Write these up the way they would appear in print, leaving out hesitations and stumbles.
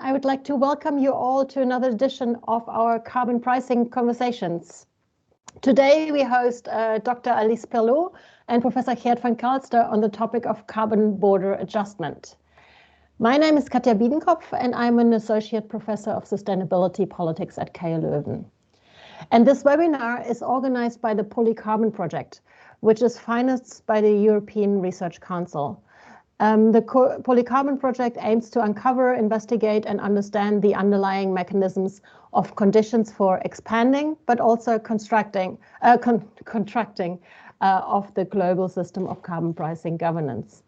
I would like to welcome you all to another edition of our carbon pricing conversations. Today we host Dr. Alice Pirlot and Professor Geert van Calster on the topic of carbon border adjustment. My name is Katja Biedenkopf and I'm an Associate Professor of Sustainability Politics at KU Leuven. And this webinar is organized by the PolyCarbon project, which is financed by the European Research Council. The PolyCarbon project aims to uncover, investigate and understand the underlying mechanisms of conditions for expanding, but also contracting of the global system of carbon pricing governance.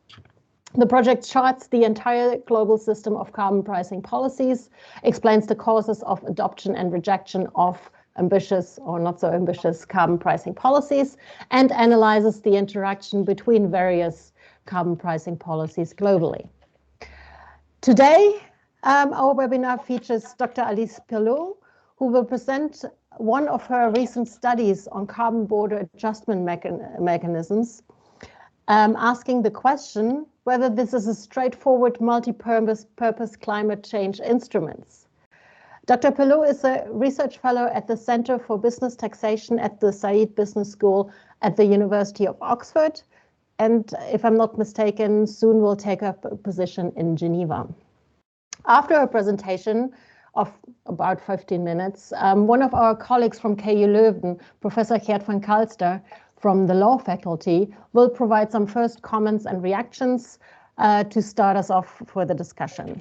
The project charts the entire global system of carbon pricing policies, explains the causes of adoption and rejection of ambitious or not so ambitious carbon pricing policies, and analyzes the interaction between various carbon pricing policies globally. Today, our webinar features Dr. Alice Pirlot, who will present one of her recent studies on carbon border adjustment mechanisms, asking the question whether this is a straightforward multi-purpose climate change instruments. Dr. Pirlot is a research fellow at the Center for Business Taxation at the Saïd Business School at the University of Oxford, and if I'm not mistaken, soon will take up a position in Geneva. After her presentation of about 15 minutes, one of our colleagues from KU Leuven, Professor Geert van Calster from the law faculty, will provide some first comments and reactions to start us off for the discussion.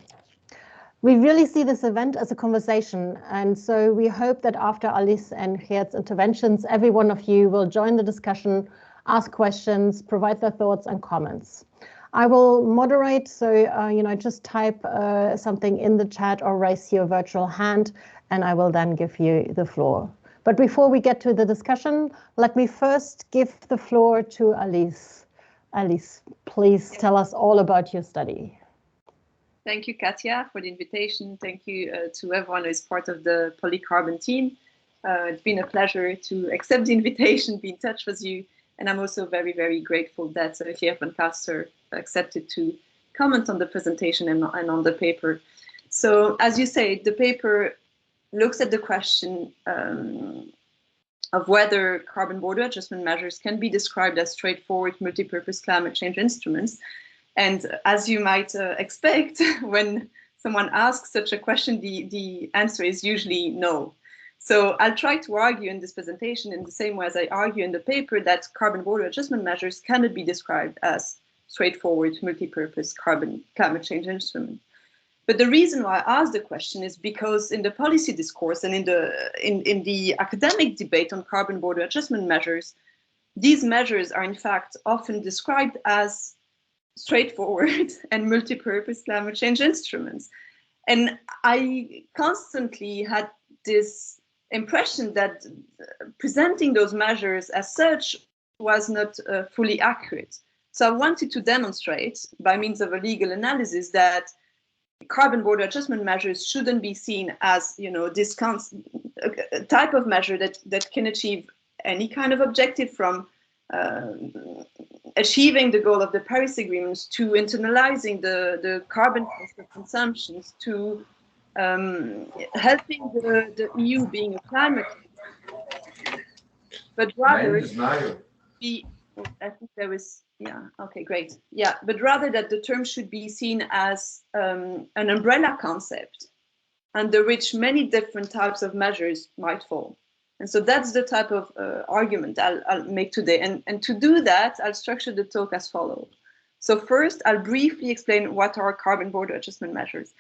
We really see this event as a conversation, and so we hope that after Alice and Geert's interventions, every one of you will join the discussion, ask questions, provide their thoughts and comments. I will moderate, so just type something in the chat or raise your virtual hand, and I will then give you the floor. But before we get to the discussion, let me first give the floor to Alice. Alice, please tell us all about your study. Thank you, Katja, for the invitation. Thank you to everyone who is part of the PolyCarbon team. It's been a pleasure to accept the invitation, be in touch with you. And I'm also very, very grateful that Geert van Calster accepted to comment on the presentation and on the paper. So as you say, the paper looks at the question of whether carbon border adjustment measures can be described as straightforward multi-purpose climate change instruments. And as you might expect, when someone asks such a question, the answer is usually no. So I'll try to argue in this presentation in the same way as I argue in the paper that carbon border adjustment measures cannot be described as straightforward multi-purpose climate change instruments. But the reason why I ask the question is because in the policy discourse and in the academic debate on carbon border adjustment measures, these measures are in fact often described as straightforward and multi-purpose climate change instruments. And I constantly had this impression that presenting those measures as such was not fully accurate. So I wanted to demonstrate by means of a legal analysis that carbon border adjustment measures shouldn't be seen as, this type of measure that can achieve any kind of objective, from achieving the goal of the Paris Agreement to internalizing the carbon cost of consumptions to helping the EU being a climate, but rather be, I think there is, yeah, okay, great. Yeah, but rather that the term should be seen as an umbrella concept under which many different types of measures might fall. And so that's the type of argument I'll make today. And to do that, I'll structure the talk as follows. So first, I'll briefly explain what are carbon border adjustment measures.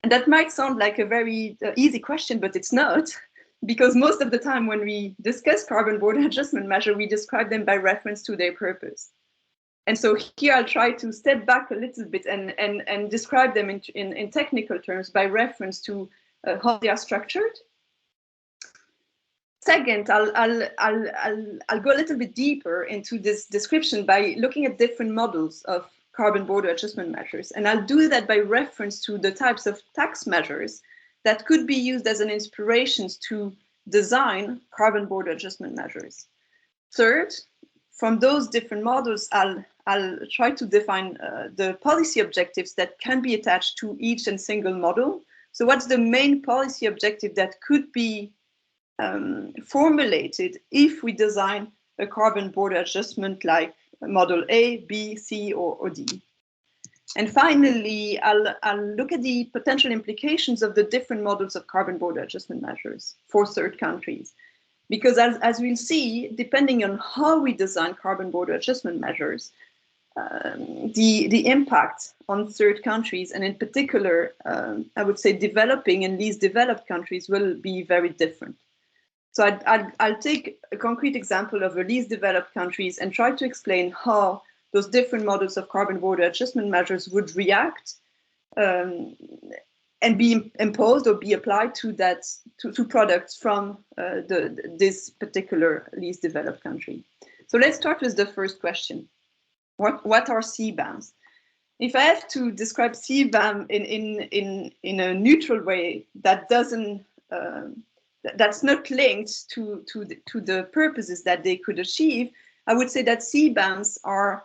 And that might sound like a very easy question, but it's not, because most of the time when we discuss carbon border adjustment measure, we describe them by reference to their purpose. And so here I'll try to step back a little bit and describe them in technical terms by reference to how they are structured. Second, I'll go a little bit deeper into this description by looking at different models of carbon border adjustment measures. And I'll do that by reference to the types of tax measures that could be used as an inspiration to design carbon border adjustment measures. Third, from those different models, I'll try to define the policy objectives that can be attached to each and single model. So what's the main policy objective that could be formulated if we design a carbon border adjustment like model A, B, C, or D? And finally, I'll look at the potential implications of the different models of carbon border adjustment measures for third countries. Because as we'll see, depending on how we design carbon border adjustment measures, the impact on third countries, and in particular, I would say developing and least developed countries, will be very different. So I'll take a concrete example of the least developed countries and try to explain how those different models of carbon border adjustment measures would react and be imposed or be applied to products from this particular least developed country. So let's start with the first question. What are Cbams? If I have to describe Cbam in a neutral way that doesn't that's not linked to the purposes that they could achieve, I would say that Cbams are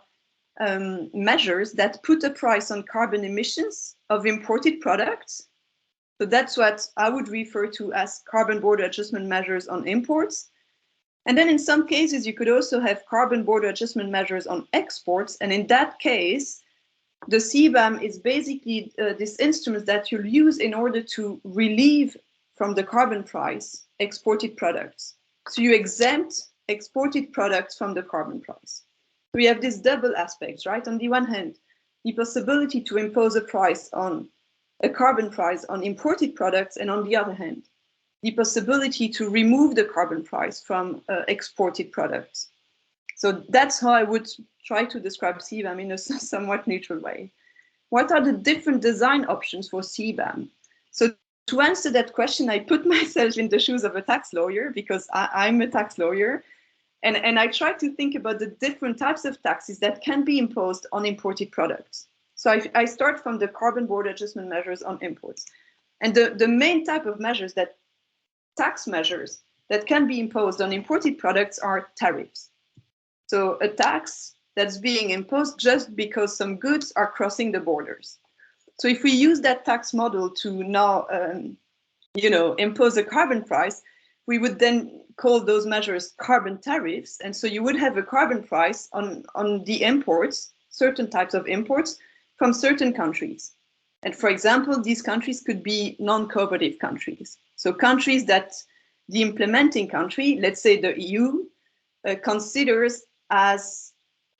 measures that put a price on carbon emissions of imported products. So that's what I would refer to as carbon border adjustment measures on imports. And then in some cases, you could also have carbon border adjustment measures on exports. And in that case, the Cbam is basically this instrument that you'll use in order to relieve from the carbon price exported products. So you exempt exported products from the carbon price. We have this double aspect, right? On the one hand, the possibility to impose a carbon price on imported products, and on the other hand, the possibility to remove the carbon price from exported products. So that's how I would try to describe Cbam in a somewhat neutral way. What are the different design options for Cbam? So to answer that question, I put myself in the shoes of a tax lawyer, because I'm a tax lawyer. And I try to think about the different types of taxes that can be imposed on imported products. So I start from the carbon border adjustment measures on imports. And the main type of measures, tax measures that can be imposed on imported products, are tariffs. So a tax that's being imposed just because some goods are crossing the borders. So if we use that tax model to now impose a carbon price, we would then call those measures carbon tariffs. And so you would have a carbon price on the imports, certain types of imports from certain countries. And for example, these countries could be non-cooperative countries. So countries that the implementing country, let's say the EU, considers as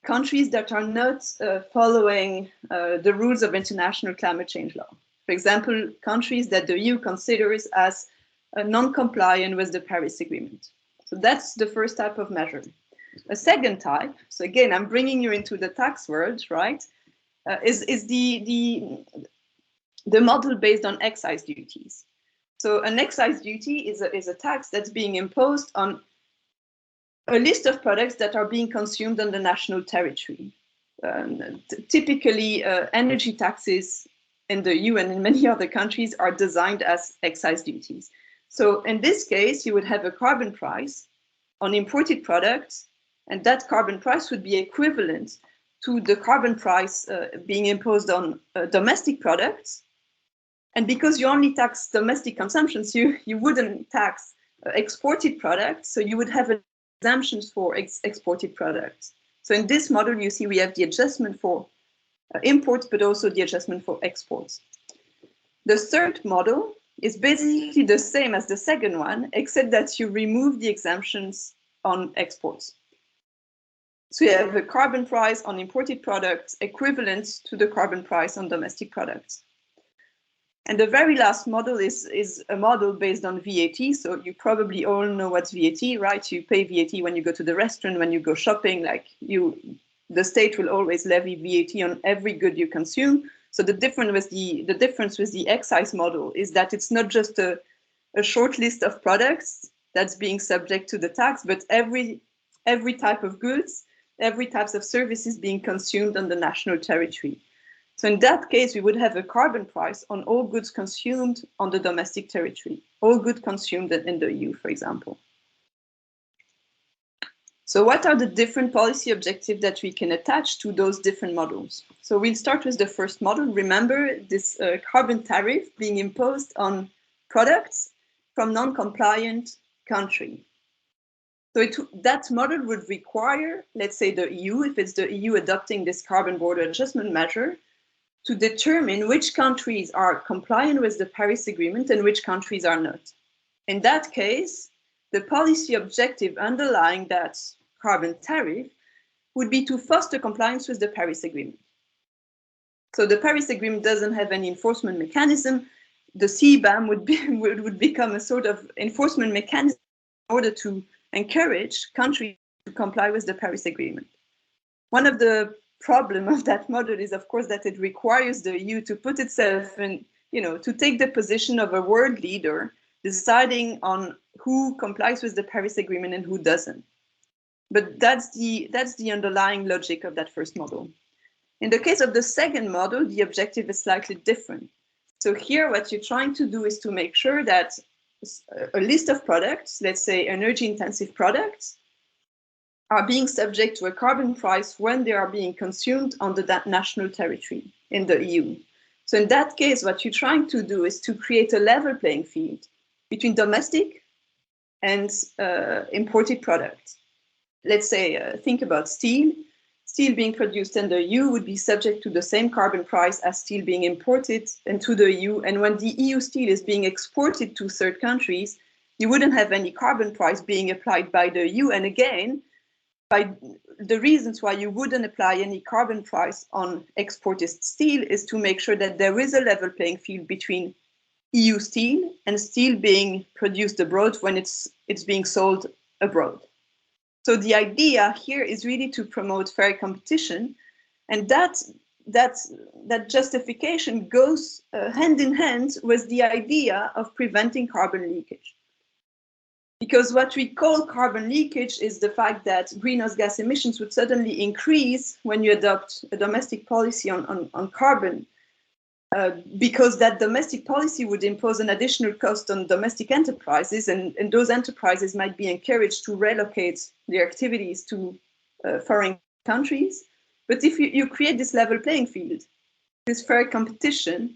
countries that are not following the rules of international climate change law. For example, countries that the EU considers as non-compliant with the Paris Agreement. So that's the first type of measure. A second type, so again, I'm bringing you into the tax world, right, is the model based on excise duties. So an excise duty is a tax that's being imposed on a list of products that are being consumed on the national territory. Typically, energy taxes in the EU and in many other countries are designed as excise duties. So in this case, you would have a carbon price on imported products, and that carbon price would be equivalent to the carbon price being imposed on domestic products. And because you only tax domestic consumptions, you wouldn't tax exported products, so you would have exemptions for exported products. So in this model, you see we have the adjustment for imports, but also the adjustment for exports. The third model is basically the same as the second one, except that you remove the exemptions on exports. So you have a carbon price on imported products equivalent to the carbon price on domestic products. And the very last model is a model based on VAT. So you probably all know what's VAT, right? You pay VAT when you go to the restaurant, when you go shopping, the state will always levy VAT on every good you consume. So the difference with the excise model is that it's not just a short list of products that's being subject to the tax, but every type of goods, every type of services being consumed on the national territory. So in that case, we would have a carbon price on all goods consumed on the domestic territory, all goods consumed in the EU, for example. So what are the different policy objectives that we can attach to those different models? So we'll start with the first model. Remember this carbon tariff being imposed on products from non-compliant country. So that model would require, let's say the EU, if it's the EU adopting this carbon border adjustment measure, to determine which countries are compliant with the Paris Agreement and which countries are not. In that case, the policy objective underlying that carbon tariff would be to foster compliance with the Paris Agreement. So the Paris Agreement doesn't have any enforcement mechanism. The Cbam would become a sort of enforcement mechanism in order to encourage countries to comply with the Paris Agreement. One of the problems of that model is, of course, that it requires the EU to put itself in, to take the position of a world leader, deciding on who complies with the Paris Agreement and who doesn't. But that's the underlying logic of that first model. In the case of the second model, the objective is slightly different. So here, what you're trying to do is to make sure that a list of products, let's say energy-intensive products, are being subject to a carbon price when they are being consumed on that national territory in the EU. So in that case, what you're trying to do is to create a level playing field between domestic and imported products. Let's say, think about steel. Steel being produced in the EU would be subject to the same carbon price as steel being imported into the EU. And when the EU steel is being exported to third countries, you wouldn't have any carbon price being applied by the EU. And again, by the reasons why you wouldn't apply any carbon price on exported steel is to make sure that there is a level playing field between EU steel and steel being produced abroad when it's being sold abroad. So the idea here is really to promote fair competition, and that justification goes hand in hand with the idea of preventing carbon leakage. Because what we call carbon leakage is the fact that greenhouse gas emissions would suddenly increase when you adopt a domestic policy on carbon, because that domestic policy would impose an additional cost on domestic enterprises, and those enterprises might be encouraged to relocate their activities to foreign countries. But if you create this level playing field, this fair competition,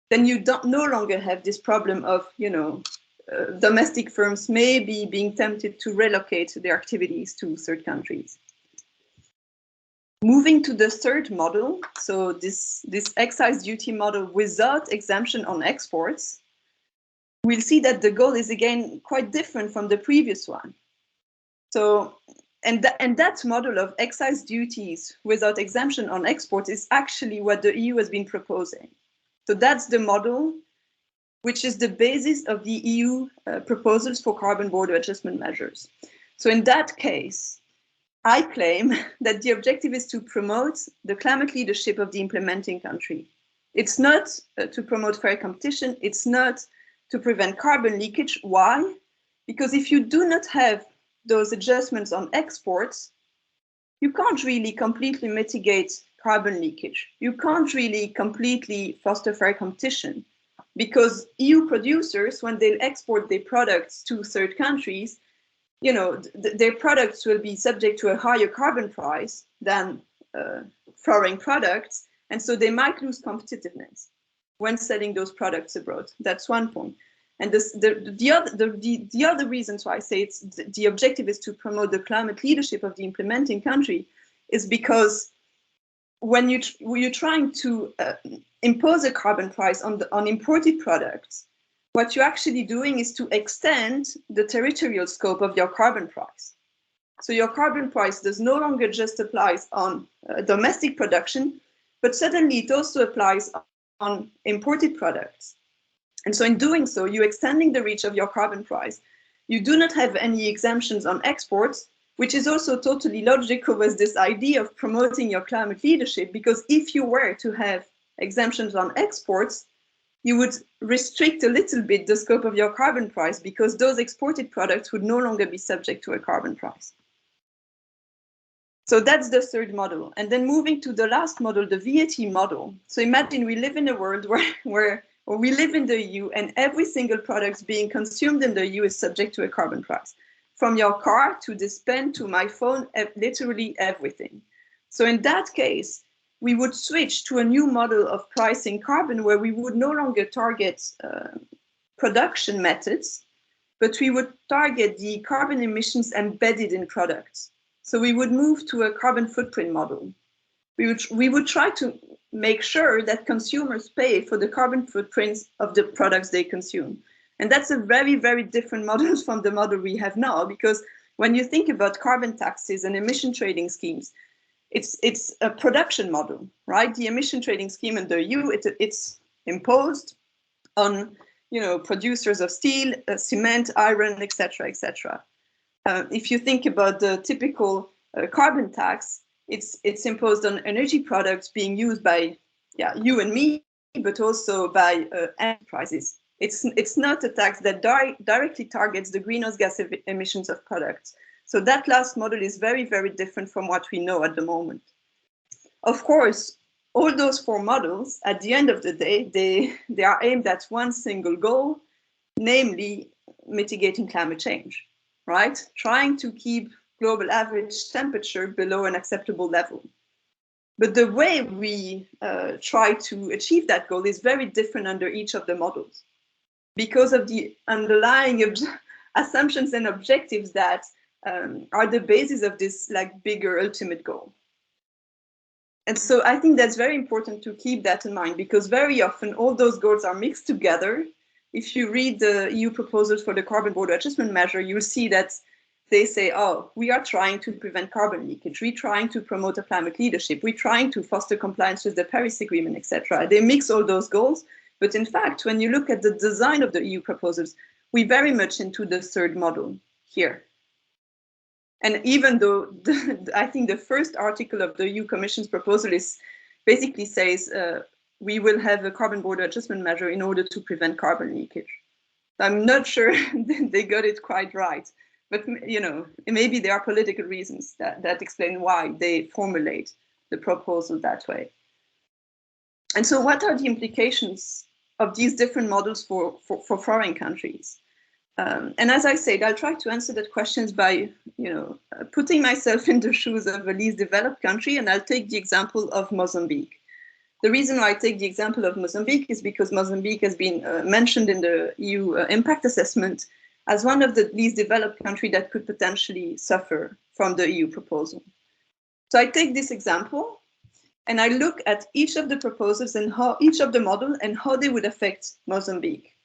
then you no longer have this problem of, domestic firms may be being tempted to relocate their activities to third countries. Moving to the third model, so this excise duty model without exemption on exports, we'll see that the goal is again quite different from the previous one. So, and that model of excise duties without exemption on exports is actually what the EU has been proposing. So that's the model which is the basis of the EU proposals for carbon border adjustment measures. So in that case, I claim that the objective is to promote the climate leadership of the implementing country. It's not to promote fair competition. It's not to prevent carbon leakage. Why? Because if you do not have those adjustments on exports, you can't really completely mitigate carbon leakage. You can't really completely foster fair competition, because EU producers, when they export their products to third countries, their products will be subject to a higher carbon price than foreign products, and so they might lose competitiveness when selling those products abroad. That's one point. And the other reasons why I say the objective is to promote the climate leadership of the implementing country is because when you're trying to impose a carbon price on imported products, what you're actually doing is to extend the territorial scope of your carbon price. So your carbon price does no longer just apply on domestic production, but suddenly it also applies on imported products. And so in doing so, you're extending the reach of your carbon price. You do not have any exemptions on exports, which is also totally logical with this idea of promoting your climate leadership, because if you were to have exemptions on exports, you would restrict a little bit the scope of your carbon price, because those exported products would no longer be subject to a carbon price. So that's the third model. And then moving to the last model, the VAT model. So imagine we live in a world where we live in the EU and every single product being consumed in the EU is subject to a carbon price. from your car to this pen to my phone, literally everything. So in that case, we would switch to a new model of pricing carbon where we would no longer target production methods, but we would target the carbon emissions embedded in products. So we would move to a carbon footprint model. We would try to make sure that consumers pay for the carbon footprints of the products they consume. And that's a very, very different model from the model we have now, because when you think about carbon taxes and emission trading schemes, it's a production model, right? The emission trading scheme in the EU, it's imposed on producers of steel, cement, iron, etc., etc. If you think about the typical carbon tax, it's imposed on energy products being used by you and me, but also by enterprises. It's not a tax that directly targets the greenhouse gas emissions of products. So that last model is very, very different from what we know at the moment. Of course, all those four models, at the end of the day, they are aimed at one single goal, namely mitigating climate change, right? Trying to keep global average temperature below an acceptable level. But the way we try to achieve that goal is very different under each of the models because of the underlying assumptions and objectives that are the basis of this bigger ultimate goal. And so I think that's very important to keep that in mind, because very often all those goals are mixed together. If you read the EU proposals for the carbon border adjustment measure, you'll see that they say, oh, we are trying to prevent carbon leakage, we're trying to promote a climate leadership, we're trying to foster compliance with the Paris Agreement, etc. They mix all those goals. But in fact, when you look at the design of the EU proposals, we're very much into the third model here. And even though I think the first article of the EU Commission's proposal basically says we will have a carbon border adjustment measure in order to prevent carbon leakage. I'm not sure they got it quite right, but maybe there are political reasons that explain why they formulate the proposal that way. And so what are the implications of these different models for foreign countries? And as I said, I'll try to answer that questions by, putting myself in the shoes of a least developed country, and I'll take the example of Mozambique. The reason why I take the example of Mozambique is because Mozambique has been mentioned in the EU impact assessment as one of the least developed countries that could potentially suffer from the EU proposal. So I take this example, and I look at each of the proposals and how each of the models and how they would affect Mozambique.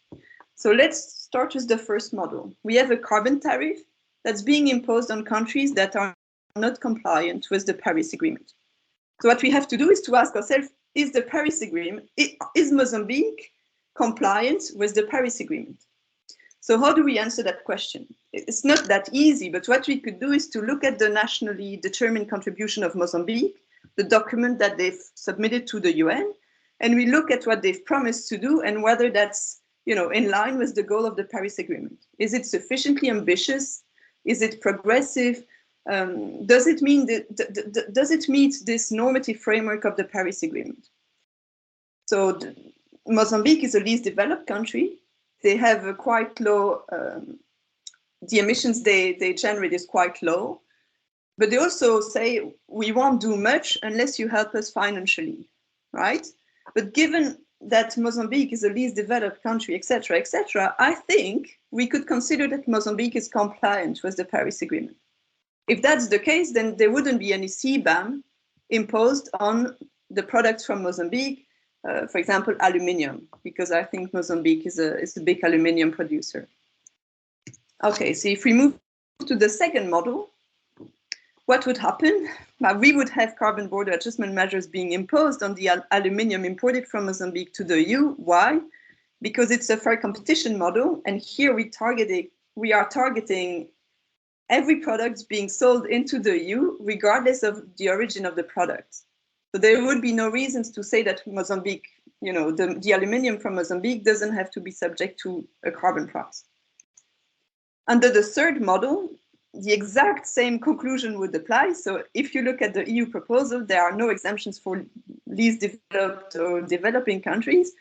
So let's start with the first model. We have a carbon tariff that's being imposed on countries that are not compliant with the Paris Agreement. So what we have to do is to ask ourselves, is the Paris Agreement, is Mozambique compliant with the Paris Agreement? So how do we answer that question? It's not that easy, but what we could do is to look at the nationally determined contribution of Mozambique, the document that they've submitted to the UN, and we look at what they've promised to do and whether that's in line with the goal of the Paris Agreement. Is it sufficiently ambitious? Is it progressive? Does it meet this normative framework of the Paris Agreement? So Mozambique is a least developed country. They have a quite low, the emissions they generate is quite low, but they also say, we won't do much unless you help us financially, right? But given that Mozambique is a least developed country, etc., etc., I think we could consider that Mozambique is compliant with the Paris Agreement. If that's the case, then there wouldn't be any Cbam imposed on the products from Mozambique, for example, aluminium, because I think Mozambique is a big aluminium producer. Okay, so if we move to the second model, what would happen? We would have carbon border adjustment measures being imposed on the aluminium imported from Mozambique to the EU. Why? Because it's a fair competition model, and here we are targeting every product being sold into the EU, regardless of the origin of the product. So there would be no reasons to say that Mozambique, the aluminium from Mozambique doesn't have to be subject to a carbon price. Under the third model, the exact same conclusion would apply. So if you look at the EU proposal, there are no exemptions for least developed or developing countries,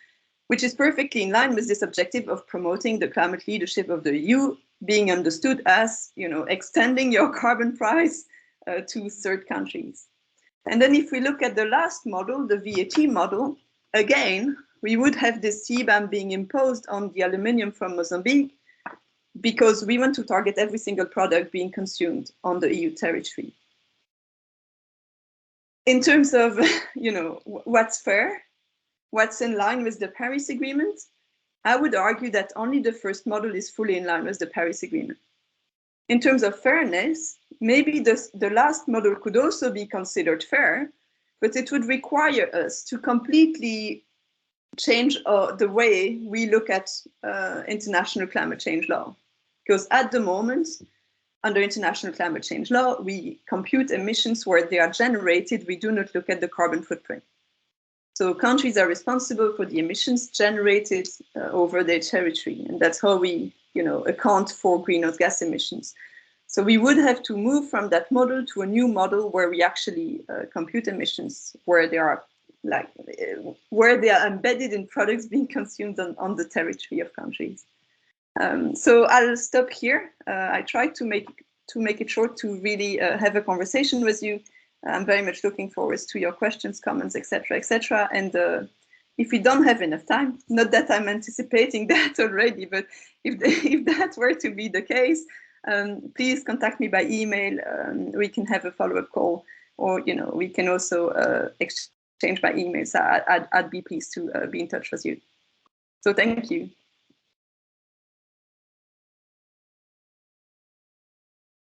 which is perfectly in line with this objective of promoting the climate leadership of the EU being understood as, extending your carbon price to third countries. And then if we look at the last model, the VAT model, again, we would have this Cbam being imposed on the aluminium from Mozambique, because we want to target every single product being consumed on the EU territory. In terms of, what's fair, what's in line with the Paris Agreement, I would argue that only the first model is fully in line with the Paris Agreement. In terms of fairness, maybe the last model could also be considered fair, but it would require us to completely change the way we look at international climate change law. Because at the moment, under international climate change law, we compute emissions where they are generated. We do not look at the carbon footprint. So countries are responsible for the emissions generated over their territory. And that's how we account for greenhouse gas emissions. So we would have to move from that model to a new model where we actually compute emissions where they are embedded in products being consumed on the territory of countries. So I'll stop here. I tried to make it short to really have a conversation with you. I'm very much looking forward to your questions, comments, etc., etc. And if we don't have enough time, not that I'm anticipating that already, but if that were to be the case, please contact me by email. We can have a follow-up call, or we can also exchange by email. So I'd be pleased to be in touch with you. So thank you.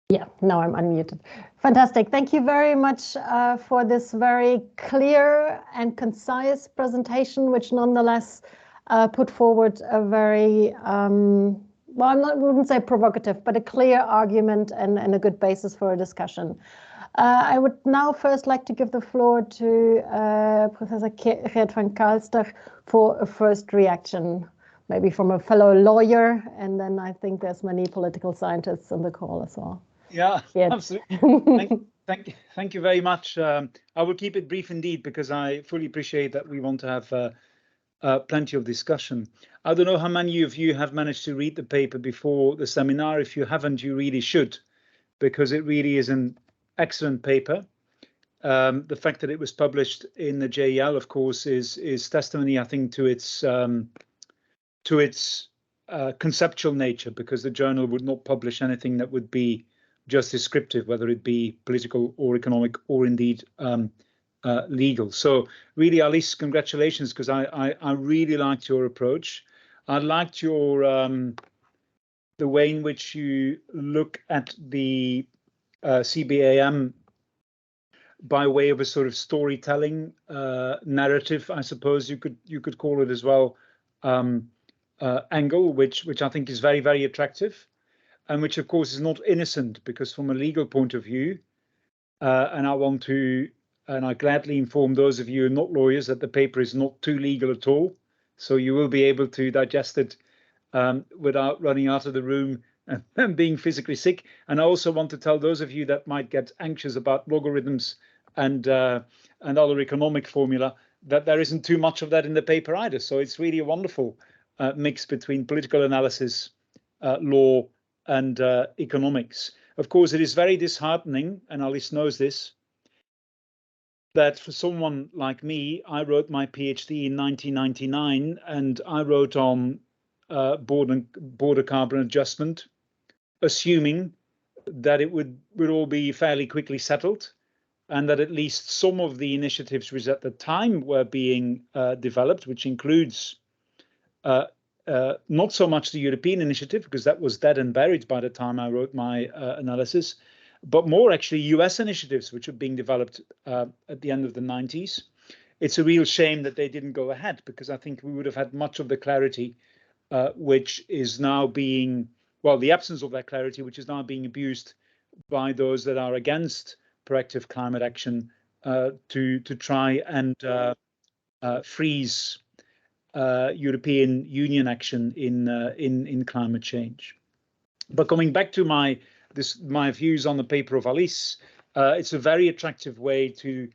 Yeah, now I'm unmuted. Fantastic. Thank you very much for this very clear and concise presentation, which nonetheless put forward a very, well, I wouldn't say provocative, but a clear argument and a good basis for a discussion. I would now first like to give the floor to Professor Geert van Calster for a first reaction, maybe from a fellow lawyer, and then I think there's many political scientists on the call as well. Yeah, absolutely. Thank you very much. I will keep it brief indeed, because I fully appreciate that we want to have plenty of discussion. I don't know how many of you have managed to read the paper before the seminar. If you haven't, you really should, because it really is an excellent paper. The fact that it was published in the JEL, of course, is testimony, I think, to its conceptual nature, because the journal would not publish anything that would be just descriptive, whether it be political or economic or indeed legal. So really, Alice, congratulations, because I really liked your approach. I liked your the way in which you look at the CBAM by way of a sort of storytelling narrative, I suppose you could call it as well, angle, which I think is very, very attractive. And which, of course, is not innocent, because from a legal point of view, and I gladly inform those of you who are not lawyers that the paper is not too legal at all. So you will be able to digest it without running out of the room and being physically sick. And I also want to tell those of you that might get anxious about logarithms and other economic formula that there isn't too much of that in the paper either. So it's really a wonderful mix between political analysis, law, and economics. Of course, it is very disheartening, and Alice knows this, that for someone like me, I wrote my PhD in 1999, and I wrote on border carbon adjustment, assuming that it would all be fairly quickly settled, and that at least some of the initiatives which at the time were being developed, which includes not so much the European initiative, because that was dead and buried by the time I wrote my analysis, but more actually US initiatives, which are being developed at the end of the 90s. It's a real shame that they didn't go ahead, because I think we would have had much of the clarity, which is now being, well, the absence of that clarity, which is now being abused by those that are against proactive climate action to try and freeze European Union action in climate change. But coming back to my views on the paper of Alice, it's a very attractive way to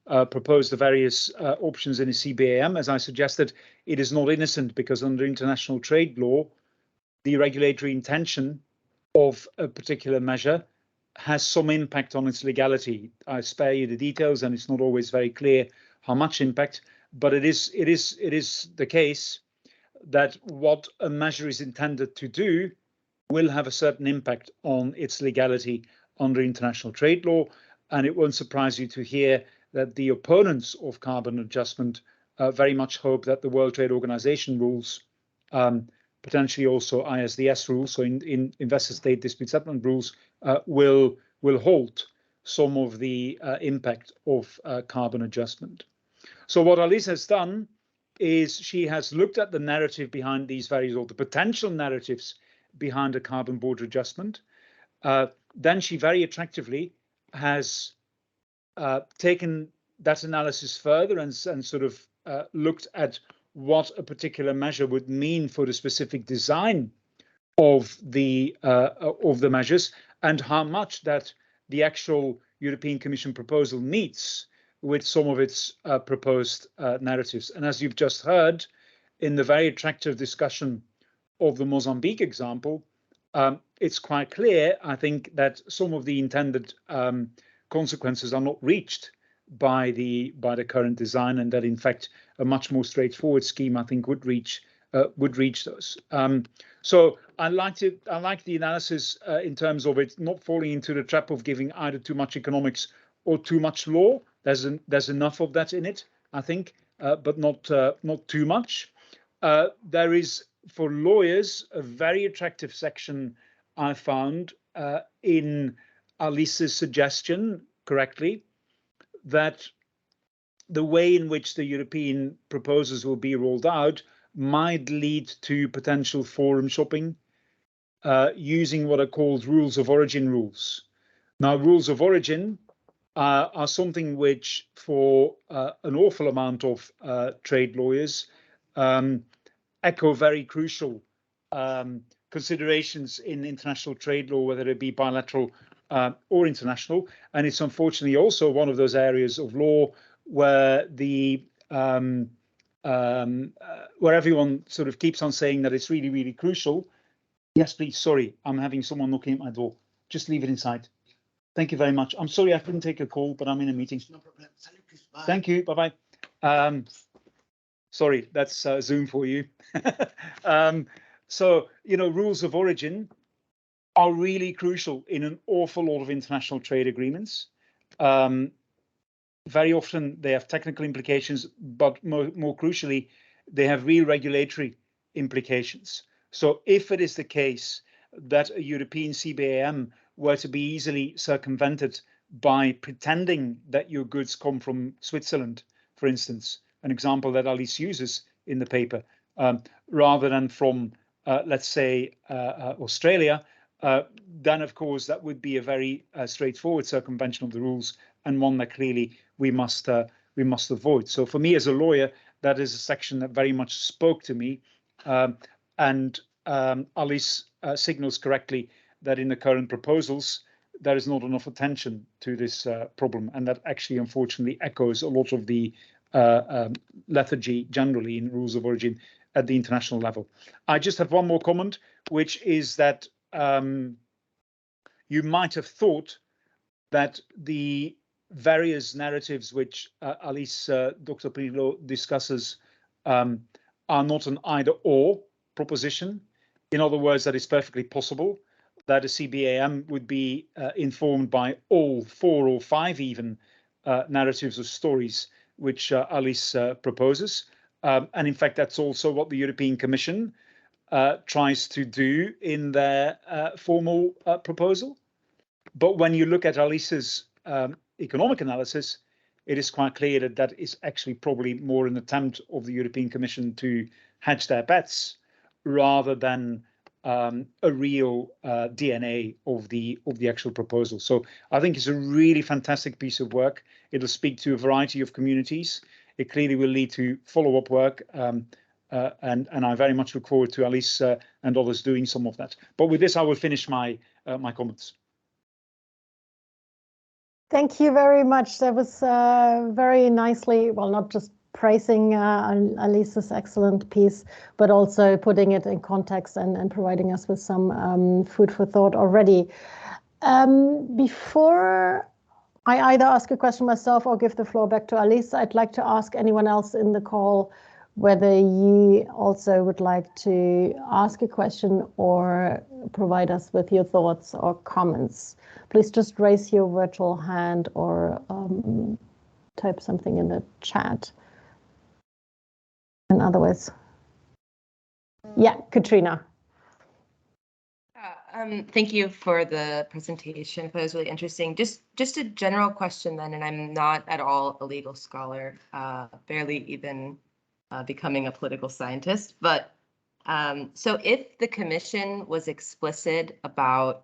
propose the various options in a CBAM. As I suggested, it is not innocent, because under international trade law, the regulatory intention of a particular measure has some impact on its legality. I spare you the details, and it's not always very clear how much impact, but it is the case that what a measure is intended to do will have a certain impact on its legality under international trade law. And it won't surprise you to hear that the opponents of carbon adjustment very much hope that the World Trade Organization rules, potentially also ISDS rules, so in investor state dispute settlement rules, will halt some of the impact of carbon adjustment. So what Alice has done is she has looked at the narrative behind these various, or the potential narratives behind a carbon border adjustment. Then she very attractively has taken that analysis further and sort of looked at what a particular measure would mean for the specific design of the measures, and how much that the actual European Commission proposal meets with some of its proposed narratives. And as you've just heard in the very attractive discussion of the Mozambique example, it's quite clear, I think, that some of the intended consequences are not reached by the current design, and that in fact a much more straightforward scheme, I think, would reach those. So I like the analysis in terms of it not falling into the trap of giving either too much economics or too much law. There's enough of that in it, I think, but not too much. There is, for lawyers, a very attractive section I found in Alice's suggestion, correctly, that the way in which the European proposals will be rolled out might lead to potential forum shopping using what are called rules of origin rules. Now, rules of origin are something which, for an awful amount of trade lawyers, echo very crucial considerations in international trade law, whether it be bilateral or international. And it's unfortunately also one of those areas of law where where everyone sort of keeps on saying that it's really, really crucial. Yes, please. Sorry, I'm having someone knocking at my door. Just leave it inside. Thank you very much. I'm sorry I couldn't take a call, but I'm in a meeting. No problem. Thank you. Bye-bye. Sorry, that's Zoom for you. So, you know, rules of origin are really crucial in an awful lot of international trade agreements. Very often they have technical implications, but more crucially, they have real regulatory implications. So if it is the case that a European CBAM were to be easily circumvented by pretending that your goods come from Switzerland, for instance, an example that Alice uses in the paper, rather than from, let's say, Australia, then of course that would be a very straightforward circumvention of the rules, and one that clearly we must avoid. So for me as a lawyer, that is a section that very much spoke to me, and Alice signals correctly that in the current proposals there is not enough attention to this problem, and that actually unfortunately echoes a lot of the lethargy generally in rules of origin at the international level. I just have one more comment, which is that you might have thought that the various narratives which Alice, Dr. Pirlot discusses are not an either-or proposition. In other words, that it's perfectly possible that a CBAM would be informed by all 4 or 5 even narratives or stories which Alice proposes. And in fact, that's also what the European Commission tries to do in their formal proposal. But when you look at Alice's economic analysis, it is quite clear that that is actually probably more an attempt of the European Commission to hedge their bets rather than a real DNA of the actual proposal. So I think it's a really fantastic piece of work. It'll speak to a variety of communities. It clearly will lead to follow-up work, and I very much look forward to Alice and others doing some of that. But with this, I will finish my comments. Thank you very much. That was very nicely, well, not just praising Alice's excellent piece, but also putting it in context and providing us with some food for thought already. Before I either ask a question myself or give the floor back to Alice, I'd like to ask anyone else in the call whether you also would like to ask a question or provide us with your thoughts or comments. Please just raise your virtual hand or type something in the chat. And otherwise, yeah, Katrina. Thank you for the presentation. That was really interesting. Just a general question then, and I'm not at all a legal scholar, barely even becoming a political scientist. But so if the commission was explicit about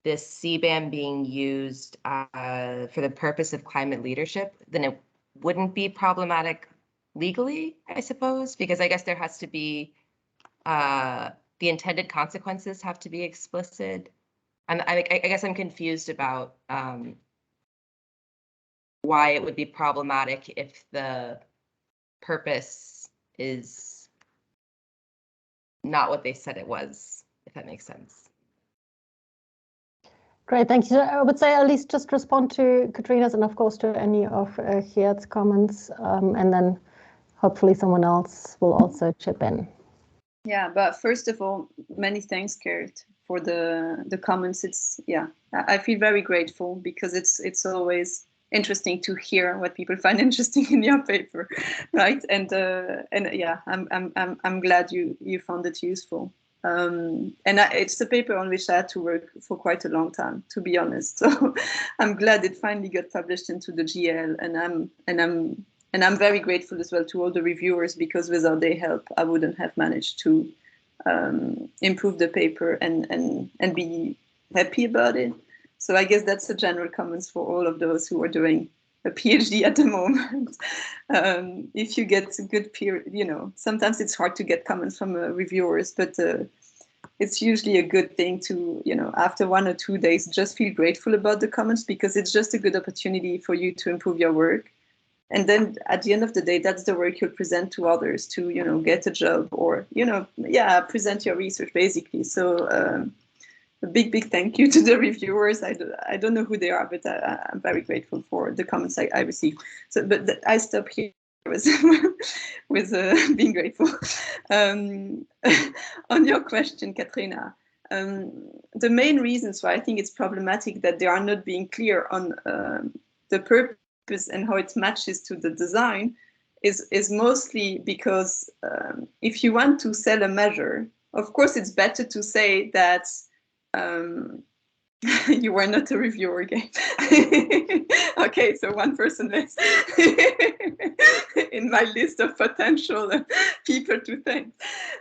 this Cbam being used for the purpose of climate leadership, then it wouldn't be problematic legally, I suppose, because I guess there has to be the intended consequences have to be explicit. I guess I'm confused about why it would be problematic if the purpose is not what they said it was, if that makes sense. Great, thank you. I would say at least just respond to Katrina's and of course to any of Geert's comments, and then hopefully someone else will also chip in. Yeah, but first of all, many thanks, Geert, for the comments. I feel very grateful because it's always interesting to hear what people find interesting in your paper, right? And yeah, I'm glad you found it useful. It's a paper on which I had to work for quite a long time, to be honest. So I'm glad it finally got published into the GL, and I'm very grateful as well to all the reviewers, because without their help, I wouldn't have managed to improve the paper and be happy about it. So I guess that's the general comments for all of those who are doing a PhD at the moment. If you get a good peer, sometimes it's hard to get comments from reviewers, but it's usually a good thing to, after 1 or 2 days, just feel grateful about the comments, because it's just a good opportunity for you to improve your work. And then at the end of the day, that's the work you'll present to others to, get a job or, present your research basically. So a big thank you to the reviewers. I don't know who they are, but I'm very grateful for the comments I received. So, but I stop here with being grateful. On your question, Katrina, the main reasons why I think it's problematic that they are not being clear on the purpose and how it matches to the design is mostly because if you want to sell a measure, of course it's better to say that you were not a reviewer again. Okay, so one person less in my list of potential people to thank.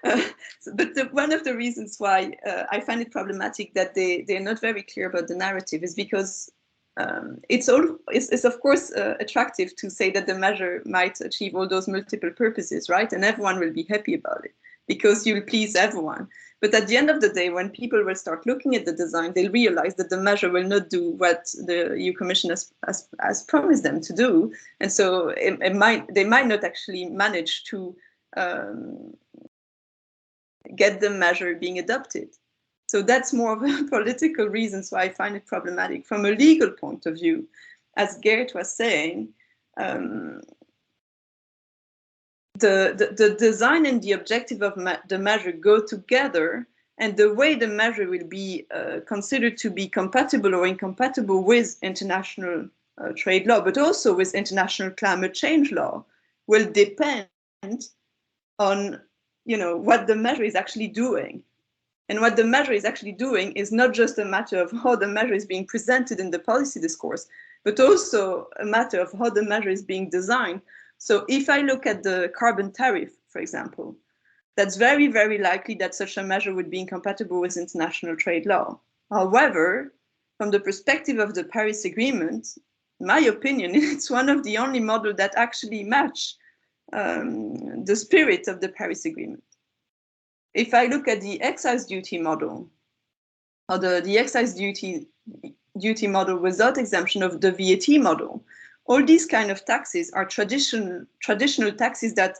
But one of the reasons why I find it problematic that they're not very clear about the narrative is because it's of course attractive to say that the measure might achieve all those multiple purposes, right? And everyone will be happy about it because you'll please everyone. But at the end of the day, when people will start looking at the design, they'll realize that the measure will not do what the EU Commission has promised them to do. And so they might not actually manage to get the measure being adopted. So that's more of a political reasons why I find it problematic. From a legal point of view, as Geert was saying, the design and the objective of the measure go together, and the way the measure will be considered to be compatible or incompatible with international trade law, but also with international climate change law, will depend on what the measure is actually doing. And what the measure is actually doing is not just a matter of how the measure is being presented in the policy discourse, but also a matter of how the measure is being designed. So if I look at the carbon tariff, for example, that's very, very likely that such a measure would be incompatible with international trade law. However, from the perspective of the Paris Agreement, in my opinion, it's one of the only models that actually match the spirit of the Paris Agreement. If I look at the excise duty model, or the excise duty model without exemption of the VAT model, all these kind of taxes are traditional taxes that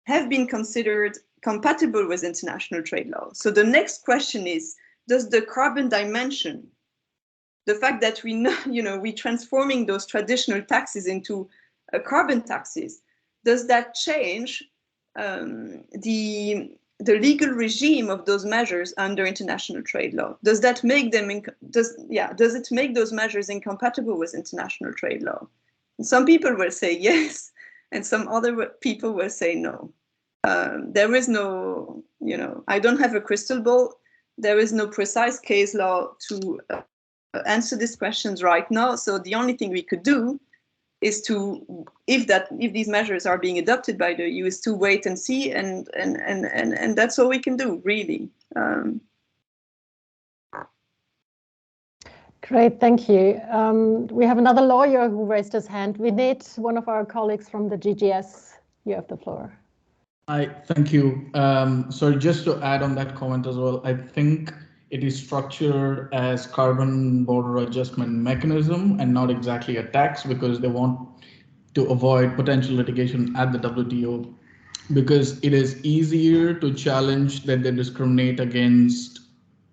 have been considered compatible with international trade law. So the next question is, does the carbon dimension, the fact that we know, we're transforming those traditional taxes into carbon taxes, does that change the legal regime of those measures under international trade law? Does that make them does it make those measures incompatible with international trade law? And some people will say yes, and some other people will say no. There is no, I don't have a crystal ball. There is no precise case law to answer these questions right now. So the only thing we could do is to, if these measures are being adopted by the EU, is to wait and see, and that's all we can do, really. Great, thank you. We have another lawyer who raised his hand. Vinit, one of our colleagues from the GGS, you have the floor. Hi, thank you. So just to add on that comment as well, I think it is structured as carbon border adjustment mechanism and not exactly a tax, because they want to avoid potential litigation at the WTO, because it is easier to challenge that they discriminate against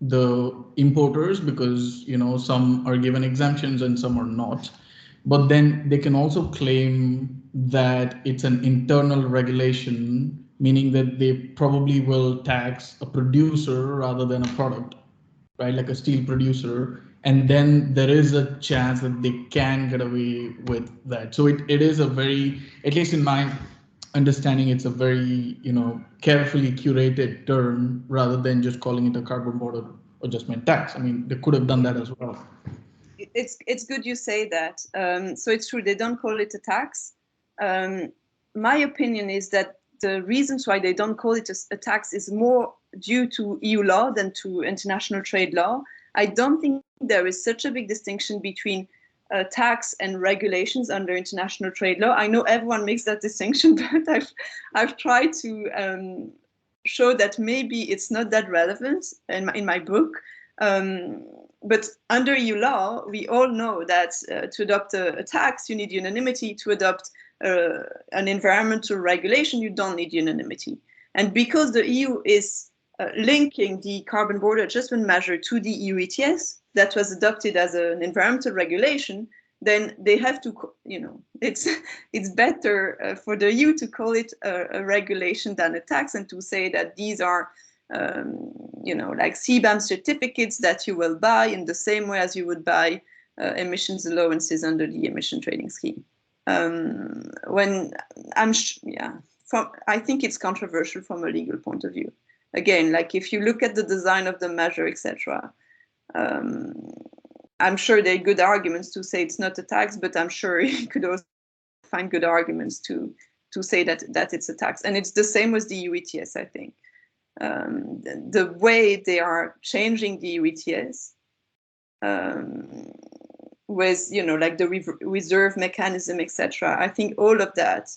the importers, because some are given exemptions and some are not. But then they can also claim that it's an internal regulation, meaning that they probably will tax a producer rather than a product, right? Like a steel producer. And then there is a chance that they can get away with that. So it is a very, at least in my understanding, it's a very, carefully curated term rather than just calling it a carbon border adjustment tax. I mean, they could have done that as well. It's good you say that. So it's true, they don't call it a tax. My opinion is that the reasons why they don't call it a tax is more due to EU law than to international trade law. I don't think there is such a big distinction between tax and regulations under international trade law. I know everyone makes that distinction, but I've tried to show that maybe it's not that relevant in my book. But under EU law, we all know that to adopt a tax, you need unanimity. To adopt an environmental regulation, you don't need unanimity. And because the EU is linking the carbon border adjustment measure to the EU ETS that was adopted as an environmental regulation, then they have to, it's better for the EU to call it a regulation than a tax, and to say that these are like Cbam certificates that you will buy in the same way as you would buy emissions allowances under the emission trading scheme. When I think it's controversial from a legal point of view. Again, like if you look at the design of the measure, etc., I'm sure there are good arguments to say it's not a tax, but I'm sure you could also find good arguments to say that it's a tax. And it's the same with the EU ETS, I think. The way they are changing the EU ETS with, like the reserve mechanism, etc., I think all of that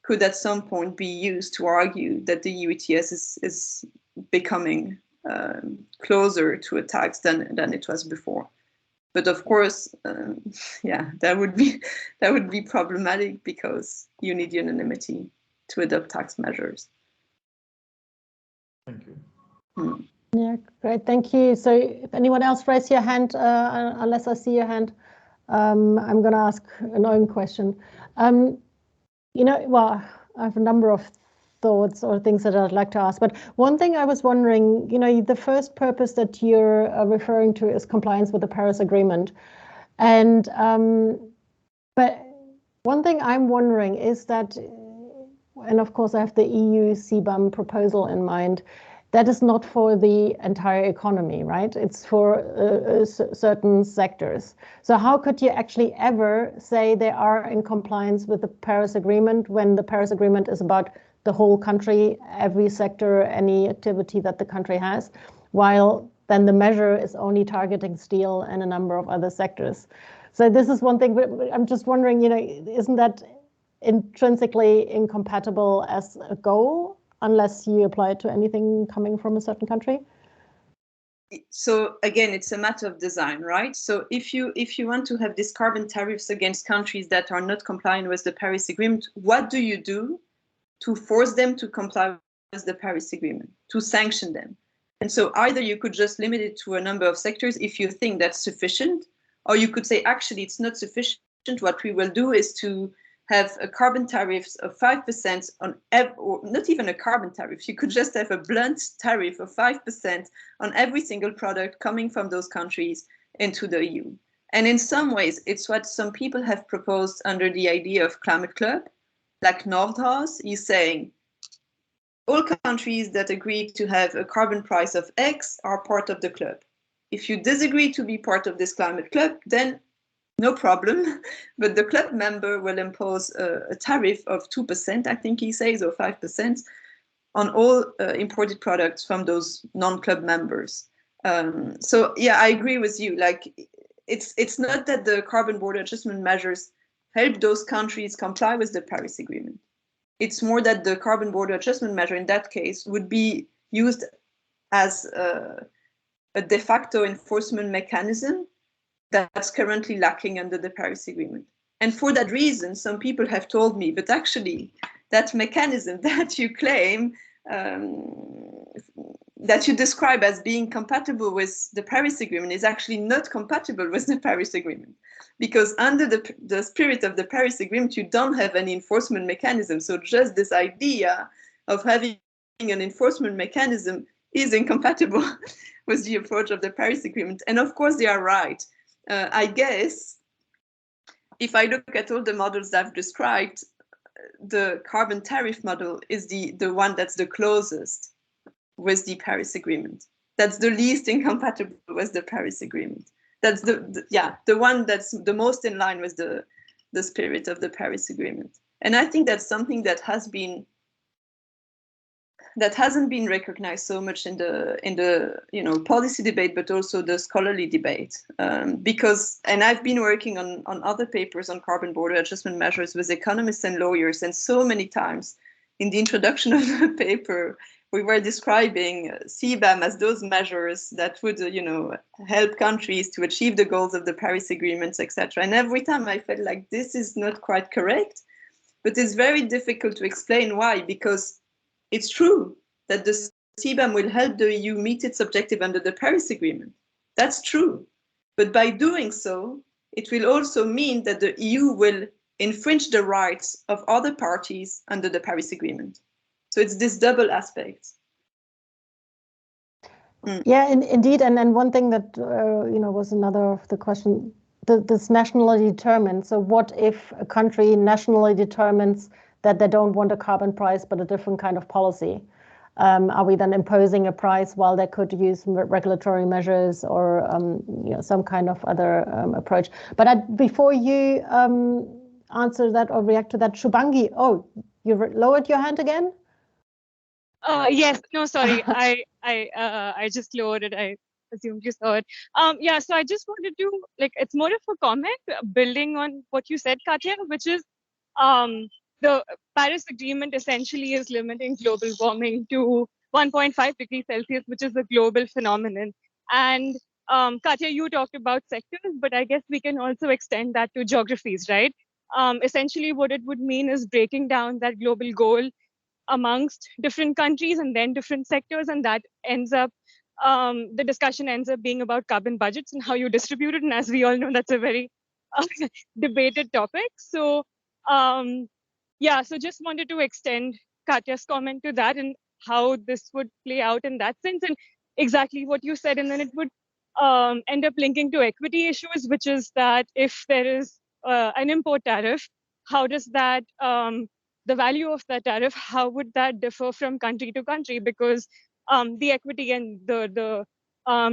could at some point be used to argue that the EU ETS is becoming closer to a tax than it was before. But of course, that would be problematic, because you need unanimity to adopt tax measures. Thank you. Yeah, great, thank you. So if anyone else raise your hand, unless I see your hand, I'm going to ask an own question. Well, I have a number of thoughts or things that I'd like to ask, but one thing I was wondering, the first purpose that you're referring to is compliance with the Paris Agreement. And, but one thing I'm wondering is that, and of course I have the EU Cbam proposal in mind, that is not for the entire economy, right? It's for certain sectors. So how could you actually ever say they are in compliance with the Paris Agreement when the Paris Agreement is about the whole country, every sector, any activity that the country has, while then the measure is only targeting steel and a number of other sectors? So this is one thing, but I'm just wondering, isn't that intrinsically incompatible as a goal, unless you apply it to anything coming from a certain country? so again, it's a matter of design, right? So if you want to have these carbon tariffs against countries that are not complying with the Paris Agreement, what do you do to force them to comply with the Paris Agreement, to sanction them? And so either you could just limit it to a number of sectors if you think that's sufficient, or you could say, actually, it's not sufficient. What we will do is to have a carbon tariffs of 5% on, or not even a carbon tariff. You could just have a blunt tariff of 5% on every single product coming from those countries into the EU. And in some ways, it's what some people have proposed under the idea of climate club, like Nordhaus is saying, all countries that agree to have a carbon price of X are part of the club. If you disagree to be part of this climate club, then no problem, but the club member will impose a tariff of 2%, I think he says, or 5% on all imported products from those non-club members. So yeah, I agree with you. Like, it's not that the carbon border adjustment measures help those countries comply with the Paris Agreement. It's more that the carbon border adjustment measure in that case would be used as a de facto enforcement mechanism that's currently lacking under the Paris Agreement. And for that reason, some people have told me, but actually that mechanism that you claim, that you describe as being compatible with the Paris Agreement is actually not compatible with the Paris Agreement. Because under the spirit of the Paris Agreement, you don't have any enforcement mechanism. So just this idea of having an enforcement mechanism is incompatible with the approach of the Paris Agreement. And of course, they are right. I guess if I look at all the models I've described, the carbon tariff model is the one that's the closest with the Paris Agreement. That's the least incompatible with the Paris Agreement. That's the one that's the most in line with the spirit of the Paris Agreement. And I think that's something that hasn't been recognized so much in the policy debate, but also the scholarly debate. Because I've been working on other papers on carbon border adjustment measures with economists and lawyers, and so many times in the introduction of the paper, we were describing Cbam as those measures that would, help countries to achieve the goals of the Paris agreements, etc. And every time I felt like this is not quite correct, but it's very difficult to explain why, because it's true that the Cbam will help the EU meet its objective under the Paris Agreement. That's true. But by doing so, it will also mean that the EU will infringe the rights of other parties under the Paris Agreement. So it's this double aspect. Yeah, indeed. And one thing that, was another of the question, this nationally determined. So what if a country nationally determines that they don't want a carbon price, but a different kind of policy? Are we then imposing a price while they could use regulatory measures or some kind of other approach? But before you answer that or react to that, Shubangi, you lowered your hand again? Yes, no, sorry, I just lowered it. I assumed you saw it. Yeah, so I just wanted to, it's more of a comment building on what you said, Katya, which is the Paris Agreement essentially is limiting global warming to 1.5 degrees Celsius, which is a global phenomenon. And Katya, you talked about sectors, but I guess we can also extend that to geographies, right? Essentially, what it would mean is breaking down that global goal amongst different countries and then different sectors, and that ends up the discussion ends up being about carbon budgets and how you distribute it. And as we all know, that's a very debated topic. So yeah, so just wanted to extend Katya's comment to that and how this would play out in that sense, and exactly what you said. And then it would end up linking to equity issues, which is that if there is an import tariff, how does that the value of that tariff, how would that differ from country to country? Because the equity and the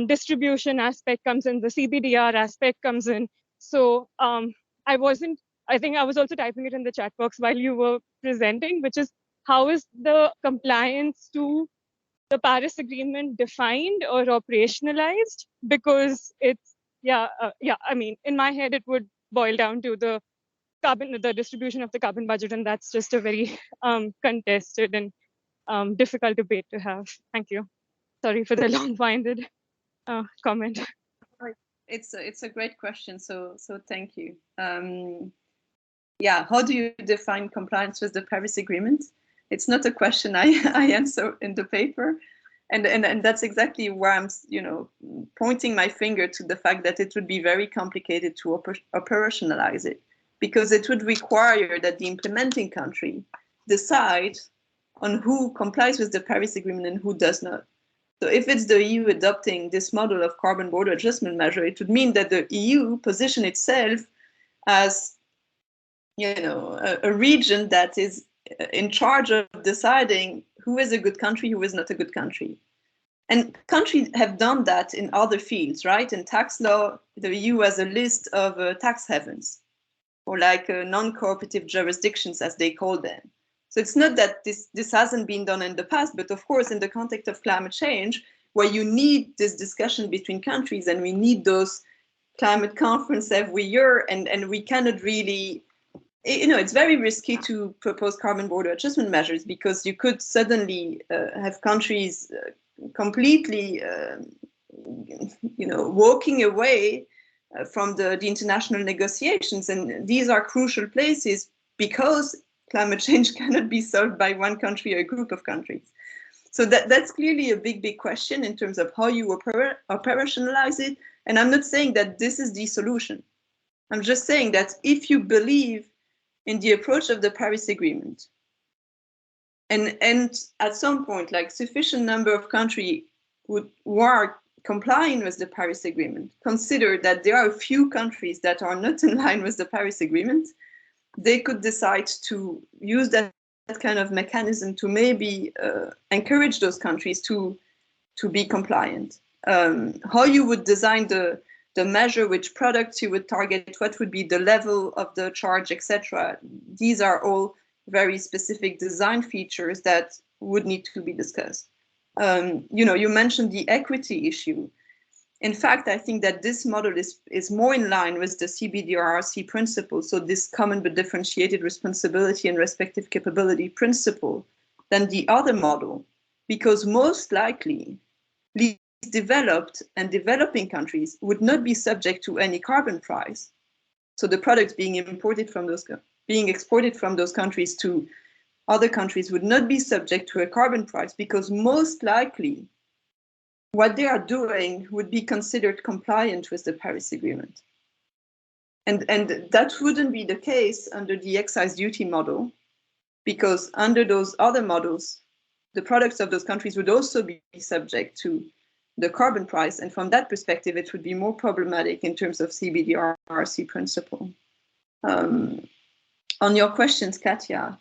distribution aspect comes in, the CBDR aspect comes in. So I think I was also typing it in the chat box while you were presenting, which is how is the compliance to the Paris Agreement defined or operationalized? Because it's, I mean, in my head, it would boil down to the distribution of the carbon budget, and that's just a very contested and difficult debate to have. Thank you. Sorry for the long-winded. comment. It's a great question. So thank you. Yeah, how do you define compliance with the Paris Agreement? It's not a question I answer in the paper, and that's exactly where I'm, pointing my finger to the fact that it would be very complicated to operationalize it, because it would require that the implementing country decide on who complies with the Paris Agreement and who does not. So if it's the EU adopting this model of carbon border adjustment measure, it would mean that the EU position itself as, a region that is in charge of deciding who is a good country, who is not a good country. And countries have done that in other fields, right? In tax law, the EU has a list of tax havens, or like non-cooperative jurisdictions, as they call them. So it's not that this hasn't been done in the past, but of course, in the context of climate change, where you need this discussion between countries, and we need those climate conferences every year, and we cannot really, it's very risky to propose carbon border adjustment measures, because you could suddenly have countries completely, walking away from the international negotiations. And these are crucial places, because climate change cannot be solved by one country or a group of countries. So that's clearly a big question in terms of how you operationalize it. And I'm not saying that this is the solution. I'm just saying that if you believe in the approach of the Paris Agreement, and at some point, like sufficient number of countries who are complying with the Paris Agreement, consider that there are a few countries that are not in line with the Paris Agreement, they could decide to use that kind of mechanism to maybe encourage those countries to be compliant. How you would design the measure, which products you would target, what would be the level of the charge, etc. These are all very specific design features that would need to be discussed. You mentioned the equity issue. In fact, I think that this model is more in line with the CBDRC principle, so this common but differentiated responsibility and respective capability principle, than the other model, because most likely least developed and developing countries would not be subject to any carbon price. So the products being exported from those countries to other countries would not be subject to a carbon price, because most likely what they are doing would be considered compliant with the Paris Agreement. And that wouldn't be the case under the excise duty model, because under those other models, the products of those countries would also be subject to the carbon price. And from that perspective, it would be more problematic in terms of CBDRC principle. On your questions, Katja,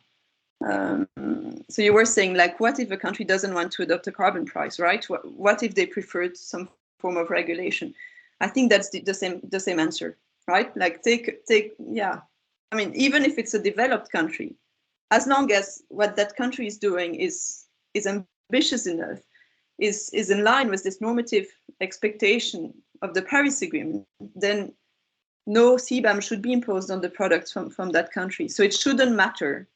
so you were saying, like, what if a country doesn't want to adopt a carbon price, right? What if they preferred some form of regulation? I think that's the same answer, right? Like yeah. I mean, even if it's a developed country, as long as what that country is doing is ambitious enough, is in line with this normative expectation of the Paris Agreement, then no Cbam should be imposed on the products from that country. So it shouldn't matter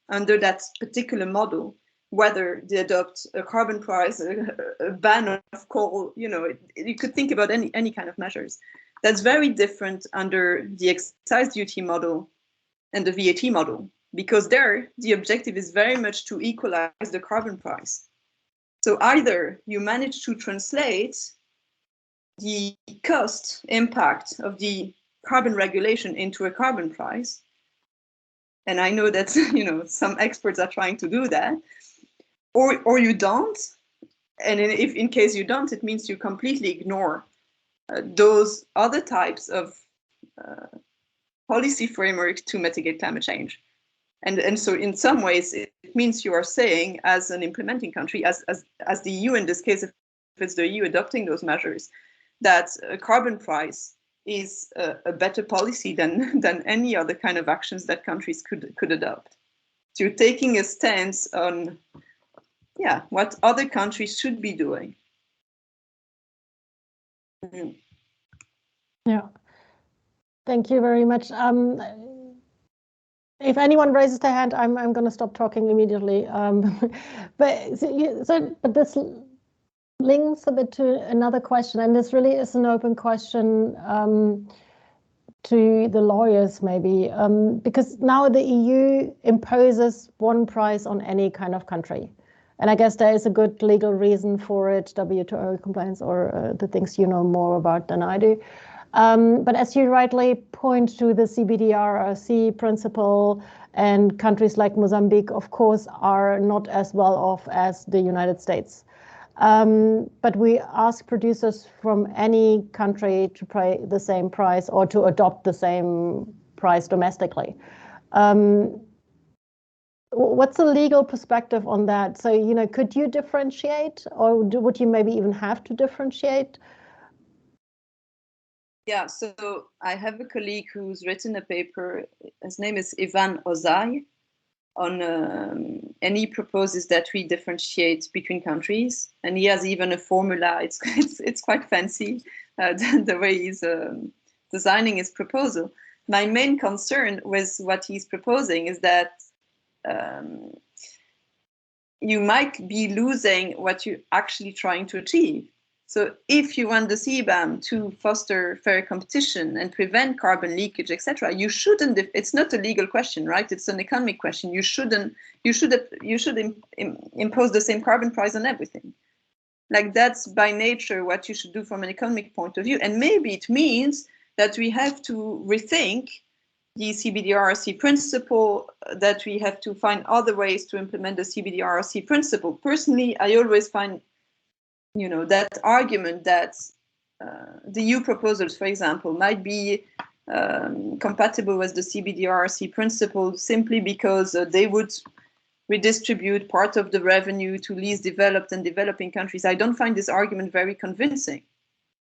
under that particular model whether they adopt a carbon price, a ban of coal. You could think about any kind of measures. That's very different under the excise duty model and the VAT model, because there the objective is very much to equalize the carbon price. So either you manage to translate the cost impact of the carbon regulation into a carbon price, and I know that some experts are trying to do that, or you don't. And if in case you don't, it means you completely ignore those other types of policy framework to mitigate climate change. And so in some ways, it means you are saying, as an implementing country, as the EU in this case, if it's the EU adopting those measures, that a carbon price is a better policy than any other kind of actions that countries could adopt. So you're taking a stance on, what other countries should be doing. Mm-hmm. Yeah, thank you very much. If anyone raises their hand, I'm going to stop talking immediately. But this links a bit to another question, and this really is an open question to the lawyers maybe, because now the EU imposes one price on any kind of country. And I guess there is a good legal reason for it, WTO compliance or the things you know more about than I do. But as you rightly point to the CBDRC principle, and countries like Mozambique, of course, are not as well off as the United States. But we ask producers from any country to pay the same price or to adopt the same price domestically. What's the legal perspective on that? So, you know, could you differentiate, or would you maybe even have to differentiate? Yeah, so I have a colleague who's written a paper, his name is Ivan Ozai, on, and he proposes that we differentiate between countries, and he has even a formula. It's quite fancy, the way he's designing his proposal. My main concern with what he's proposing is that you might be losing what you're actually trying to achieve. So if you want the Cbam to foster fair competition and prevent carbon leakage, etc., you shouldn't. It's not a legal question, right? It's an economic question. You should impose the same carbon price on everything. Like, that's by nature what you should do from an economic point of view. And maybe it means that we have to rethink the CBDRC principle, that we have to find other ways to implement the CBDRC principle. Personally, I always find, you know, that argument that the EU proposals, for example, might be compatible with the CBDRC principle simply because they would redistribute part of the revenue to least developed and developing countries. I don't find this argument very convincing,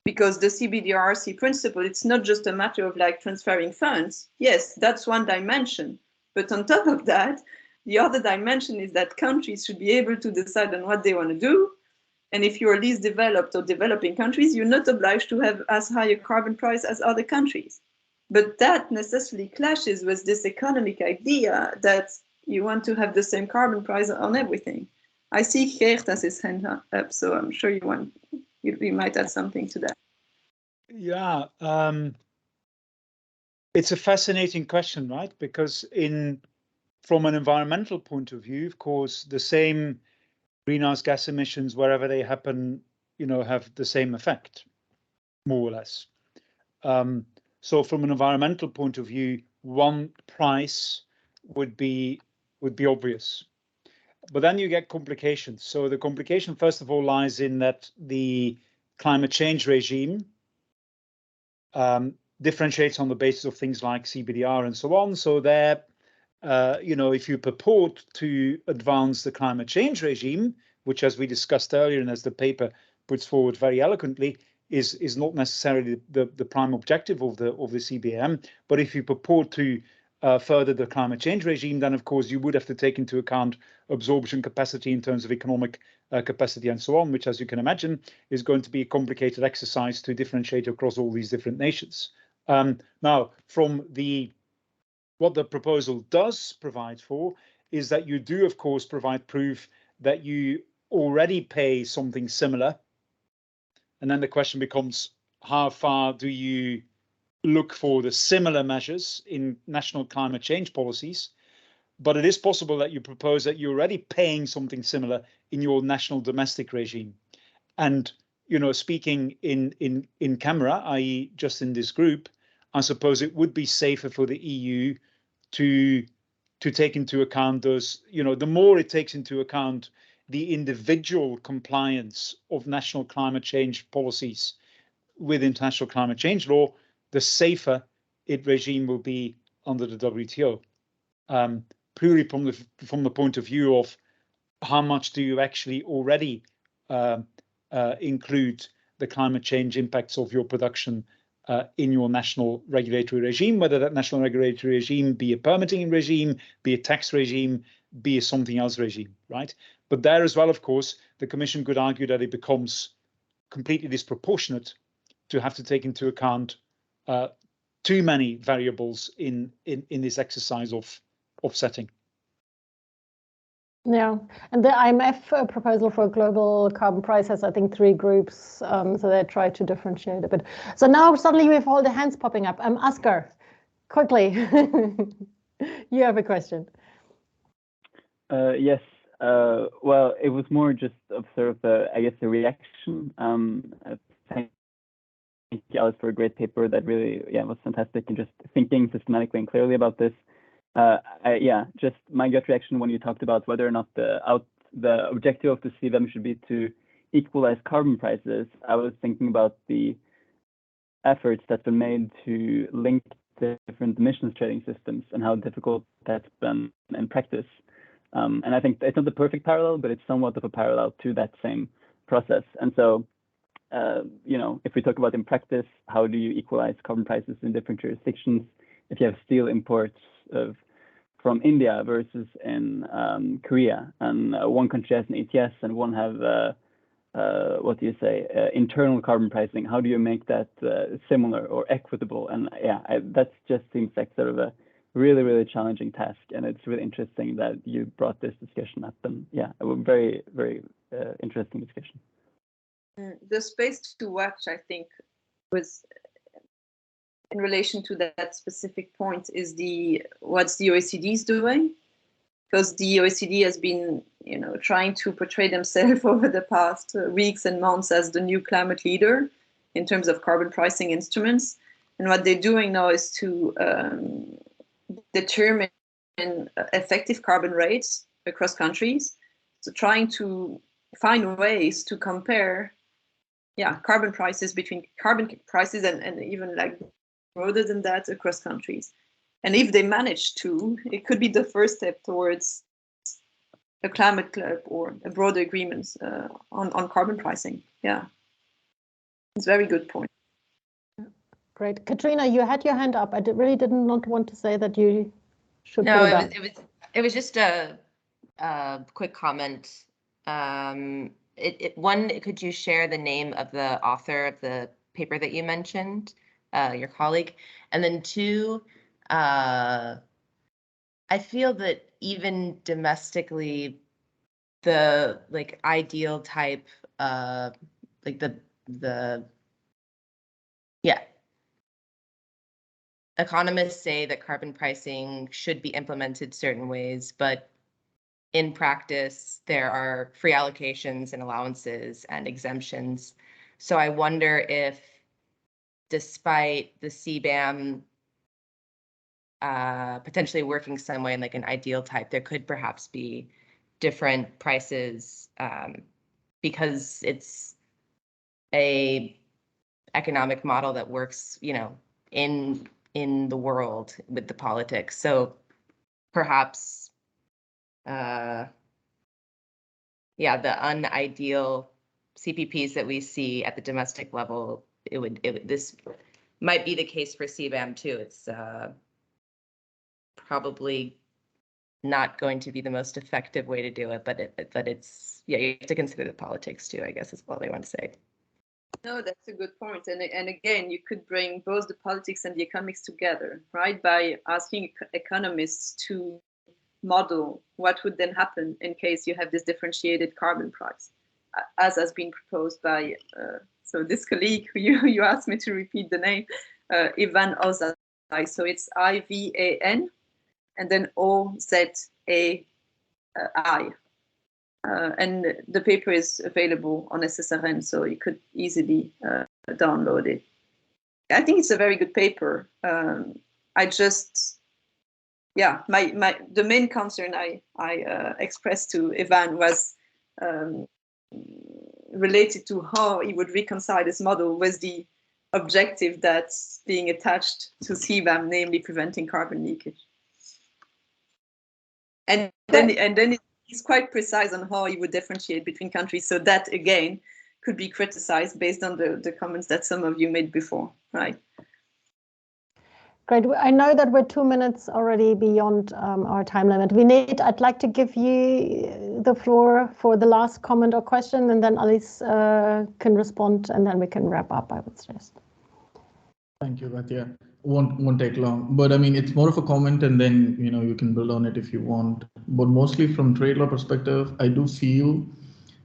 because the CBDRC principle, it's not just a matter of like transferring funds. Yes, that's one dimension. But on top of that, the other dimension is that countries should be able to decide on what they want to do. And if you're least developed or developing countries, you're not obliged to have as high a carbon price as other countries. But that necessarily clashes with this economic idea that you want to have the same carbon price on everything. I see Geert has his hand up, so I'm sure you might add something to that. Yeah, it's a fascinating question, right? Because from an environmental point of view, of course, the same greenhouse gas emissions, wherever they happen, you know, have the same effect, more or less. So from an environmental point of view, one price would be obvious. But then you get complications. So the complication, first of all, lies in that the climate change regime differentiates on the basis of things like CBDR and so on. So there, you know, if you purport to advance the climate change regime, which, as we discussed earlier and as the paper puts forward very eloquently, is not necessarily the prime objective of the CBAM. But if you purport to further the climate change regime, then of course you would have to take into account absorption capacity in terms of economic capacity and so on, which, as you can imagine, is going to be a complicated exercise to differentiate across all these different nations. Now, from what the proposal does provide for is that you do, of course, provide proof that you already pay something similar. And then the question becomes, how far do you look for the similar measures in national climate change policies? But it is possible that you propose that you're already paying something similar in your national domestic regime. And, you know, speaking in camera, i.e. just in this group, I suppose it would be safer for the EU to take into account those, you know, the more it takes into account the individual compliance of national climate change policies with international climate change law, the safer its regime will be under the WTO. Purely from the point of view of how much do you actually already include the climate change impacts of your production in your national regulatory regime, whether that national regulatory regime be a permitting regime, be a tax regime, be a something else regime, right? But there as well, of course, the Commission could argue that it becomes completely disproportionate to have to take into account too many variables in this exercise of offsetting. Yeah, and the IMF proposal for a global carbon price has, I think, 3 groups, so they try to differentiate a bit. So now suddenly we have all the hands popping up. Oscar, quickly, you have a question. Yes. Well, it was more just of sort of, I guess, a reaction. Thank you, Alice, for a great paper that really, was fantastic, and just thinking systematically and clearly about this. Just my gut reaction when you talked about whether or not the objective of the Cbam should be to equalize carbon prices. I was thinking about the efforts that's been made to link the different emissions trading systems and how difficult that's been in practice. And I think it's not the perfect parallel, but it's somewhat of a parallel to that same process. And so, if we talk about in practice, how do you equalize carbon prices in different jurisdictions? If you have steel imports from India versus in Korea, and one country has an ETS and one have internal carbon pricing, how do you make that similar or equitable? And that just seems like sort of a really, really challenging task, and it's really interesting that you brought this discussion up. And a very, very interesting discussion. The space to watch, I think, was in relation to that specific point is what's the OECD is doing, because the OECD has been, trying to portray themselves over the past weeks and months as the new climate leader in terms of carbon pricing instruments. And what they're doing now is to determine effective carbon rates across countries. So trying to find ways to compare carbon prices between carbon prices and even like broader than that across countries. And if they manage to, it could be the first step towards a climate club or a broader agreement on carbon pricing. Yeah, it's a very good point. Great. Katrina, you had your hand up. I really did not want to say that you should No, pull it down. It was just a quick comment. One, could you share the name of the author of the paper that you mentioned, your colleague? And then 2, I feel that even domestically, the ideal type, economists say that carbon pricing should be implemented certain ways, but in practice, there are free allocations and allowances and exemptions. So I wonder if, despite the Cbam potentially working some way in an ideal type, there could perhaps be different prices because it's a economic model that works, in the world with the politics. So perhaps the unideal CPPs that we see at the domestic level, this might be the case for Cbam too. It's probably not going to be the most effective way to do it, but it's you have to consider the politics too, I guess is all I want to say. No, that's a good point. And again, you could bring both the politics and the economics together, right? By asking economists to model what would then happen in case you have this differentiated carbon price, as has been proposed by so this colleague who you asked me to repeat the name, Ivan Ozai. So it's IVAN and then OZAI. And the paper is available on SSRN, so you could easily download it. I think it's a very good paper. I just, the main concern I expressed to Ivan was related to how he would reconcile this model with the objective that's being attached to Cbam, namely preventing carbon leakage. And then he's quite precise on how he would differentiate between countries. So that, again, could be criticized based on the comments that some of you made before, right? Great. I know that we're 2 minutes already beyond our time limit. I'd like to give you the floor for the last comment or question, and then Alice can respond, and then we can wrap up, I would suggest. Thank you, Katya. won't take long, but I mean, it's more of a comment, and then you can build on it if you want. But mostly from trade law perspective, I do feel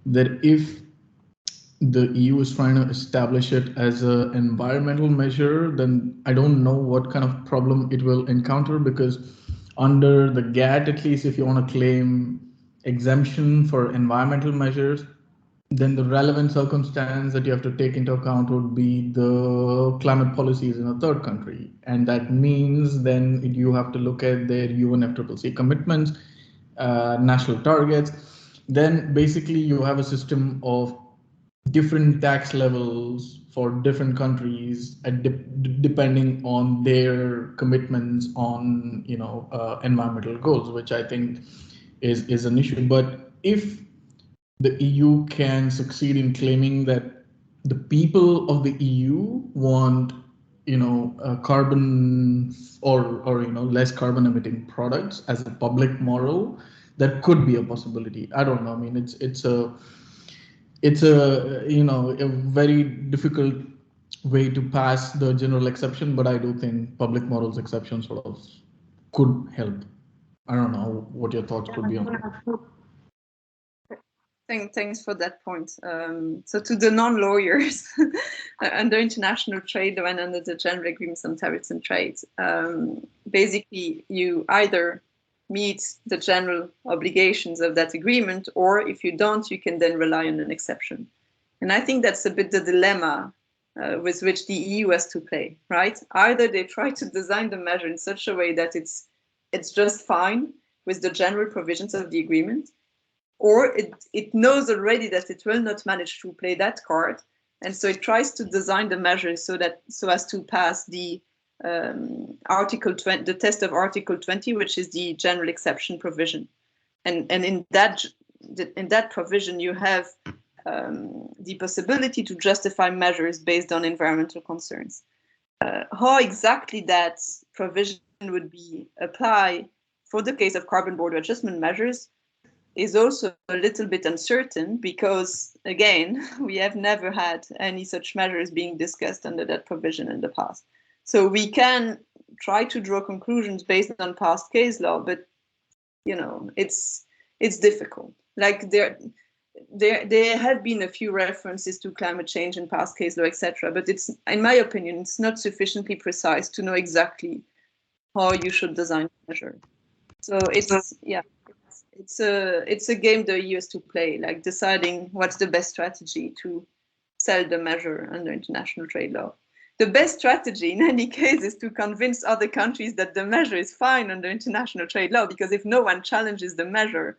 that if the EU is trying to establish it as an environmental measure, then I don't know what kind of problem it will encounter, because under the GATT, at least, if you want to claim exemption for environmental measures, then the relevant circumstance that you have to take into account would be the climate policies in a third country. And that means then you have to look at their UNFCCC commitments, national targets. Then basically you have a system of different tax levels for different countries depending on their commitments on environmental goals, which I think is an issue. But if the EU can succeed in claiming that the people of the EU want carbon or less carbon emitting products as a public moral, that could be a possibility. I don't know. I mean, it's a a very difficult way to pass the general exception, but I do think public morals exception sort of could help. I don't know what your thoughts could be on that. Thanks for that point. So to the non-lawyers, under international trade law and under the general agreements on tariffs and trade, basically you either meet the general obligations of that agreement, or if you don't, you can then rely on an exception. And I think that's a bit the dilemma with which the EU has to play, right? Either they try to design the measure in such a way that it's just fine with the general provisions of the agreement, or it knows already that it will not manage to play that card, and so it tries to design the measure so as to pass the Article 20, the test of Article 20, which is the general exception provision, and in that provision you have the possibility to justify measures based on environmental concerns. How exactly that provision would be applied for the case of carbon border adjustment measures is also a little bit uncertain, because again, we have never had any such measures being discussed under that provision in the past. So we can try to draw conclusions based on past case law, but it's difficult. Like there have been a few references to climate change in past case law, etc. But it's, in my opinion, it's not sufficiently precise to know exactly how you should design the measure. So it's a game the EU has to play, like deciding what's the best strategy to sell the measure under international trade law. The best strategy in any case is to convince other countries that the measure is fine under international trade law, because if no one challenges the measure,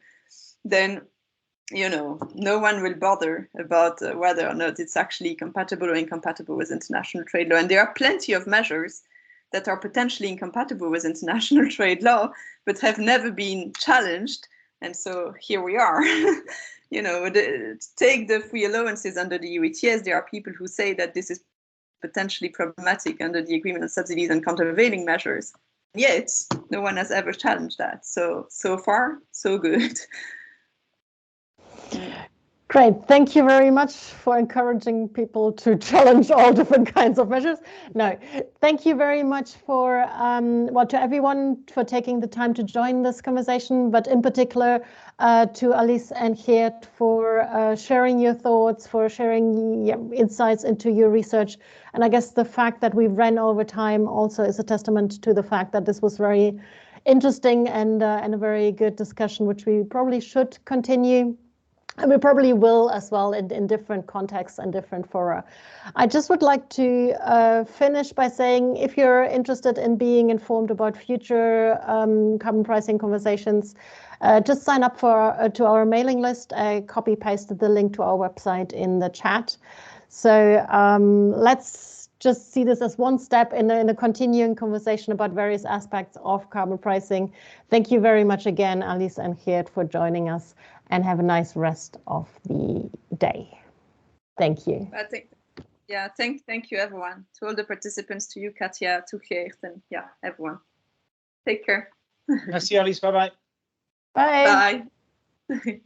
then no one will bother about whether or not it's actually compatible or incompatible with international trade law. And there are plenty of measures that are potentially incompatible with international trade law, but have never been challenged. And so here we are. Take the free allowances under the EU ETS. There are people who say that this is potentially problematic under the agreement on subsidies and countervailing measures. Yet no one has ever challenged that. So far, so good. Great. Thank you very much for encouraging people to challenge all different kinds of measures. No, thank you very much for, to everyone for taking the time to join this conversation, but in particular to Alice and Geert for sharing your thoughts, for sharing insights into your research. And I guess the fact that we ran over time also is a testament to the fact that this was very interesting and a very good discussion, which we probably should continue. And we probably will as well in different contexts and different fora. I just would like to finish by saying, if you're interested in being informed about future carbon pricing conversations, just sign up to our mailing list. I copy-pasted the link to our website in the chat. So let's just see this as one step in a continuing conversation about various aspects of carbon pricing. Thank you very much again, Alice and Geert, for joining us. And have a nice rest of the day. Thank you. Thank you, everyone. To all the participants, to you, Katja, to Geert, and everyone. Take care. Merci, Alice. Bye-bye. Bye. Bye.